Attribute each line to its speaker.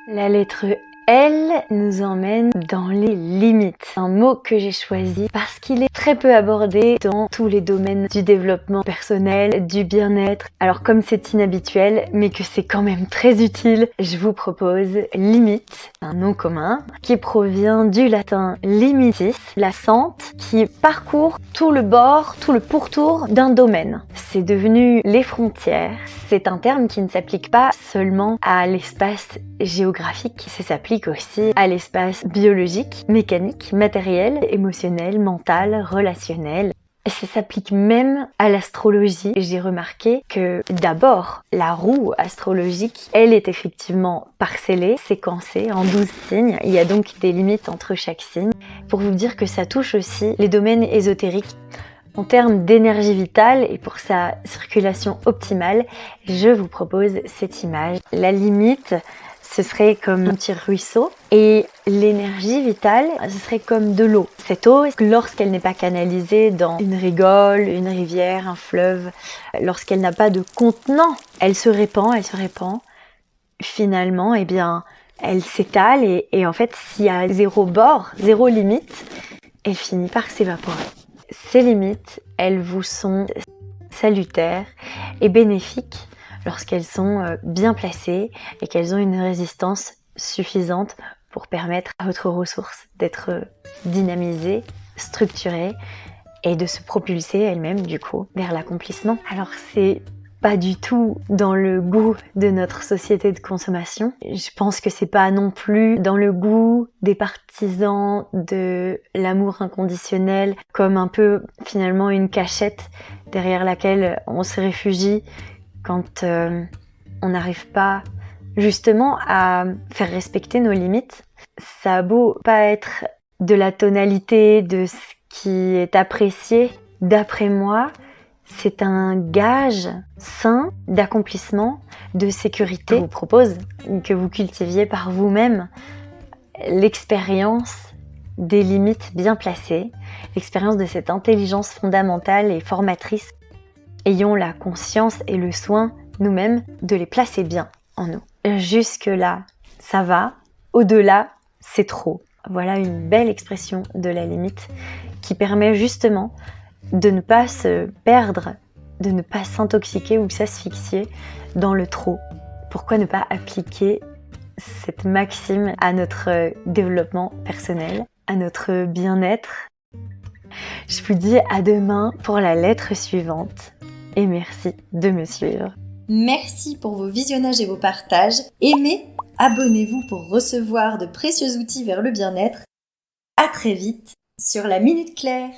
Speaker 1: La lettre L nous emmène dans les limites. Un mot que j'ai choisi parce qu'il est très peu abordé dans tous les domaines du développement personnel, du bien-être. Alors comme c'est inhabituel, mais que c'est quand même très utile, je vous propose limite, un nom commun qui provient du latin limitis, la sente qui parcourt tout le bord, tout le pourtour d'un domaine. C'est devenu les frontières. C'est un terme qui ne s'applique pas seulement à l'espace géographique, ça s'applique aussi à l'espace biologique, mécanique, matériel, émotionnel, mental, relationnel. Ça s'applique même à l'astrologie. J'ai remarqué que d'abord, la roue astrologique, elle est effectivement parcellée, séquencée en 12 signes. Il y a donc des limites entre chaque signe. Pour vous dire que ça touche aussi les domaines ésotériques. En termes d'énergie vitale et pour sa circulation optimale, je vous propose cette image. La limite, ce serait comme un petit ruisseau et l'énergie vitale, ce serait comme de l'eau. Cette eau, lorsqu'elle n'est pas canalisée dans une rigole, une rivière, un fleuve, lorsqu'elle n'a pas de contenant, elle se répand. Finalement, eh bien, elle s'étale et en fait, s'il y a zéro bord, zéro limite, elle finit par s'évaporer. Ces limites, elles vous sont salutaires et bénéfiques lorsqu'elles sont bien placées et qu'elles ont une résistance suffisante pour permettre à votre ressource d'être dynamisée, structurée et de se propulser elle-même du coup vers l'accomplissement. Alors c'est pas du tout dans le goût de notre société de consommation. Je pense que c'est pas non plus dans le goût des partisans de l'amour inconditionnel, comme un peu finalement une cachette derrière laquelle on se réfugie quand on n'arrive pas justement à faire respecter nos limites. Ça a beau pas être de la tonalité de ce qui est apprécié, d'après moi, c'est un gage sain d'accomplissement, de sécurité. Je vous propose que vous cultiviez par vous-même l'expérience des limites bien placées, l'expérience de cette intelligence fondamentale et formatrice. Ayons la conscience et le soin nous-mêmes de les placer bien en nous. Jusque-là, ça va. Au-delà, c'est trop. Voilà une belle expression de la limite qui permet justement de ne pas se perdre, de ne pas s'intoxiquer ou s'asphyxier dans le trop. Pourquoi ne pas appliquer cette maxime à notre développement personnel, à notre bien-être? Je vous dis à demain pour la lettre suivante et merci de me suivre.
Speaker 2: Merci pour vos visionnages et vos partages. Aimez, abonnez-vous pour recevoir de précieux outils vers le bien-être. À très vite sur la Minute Claire.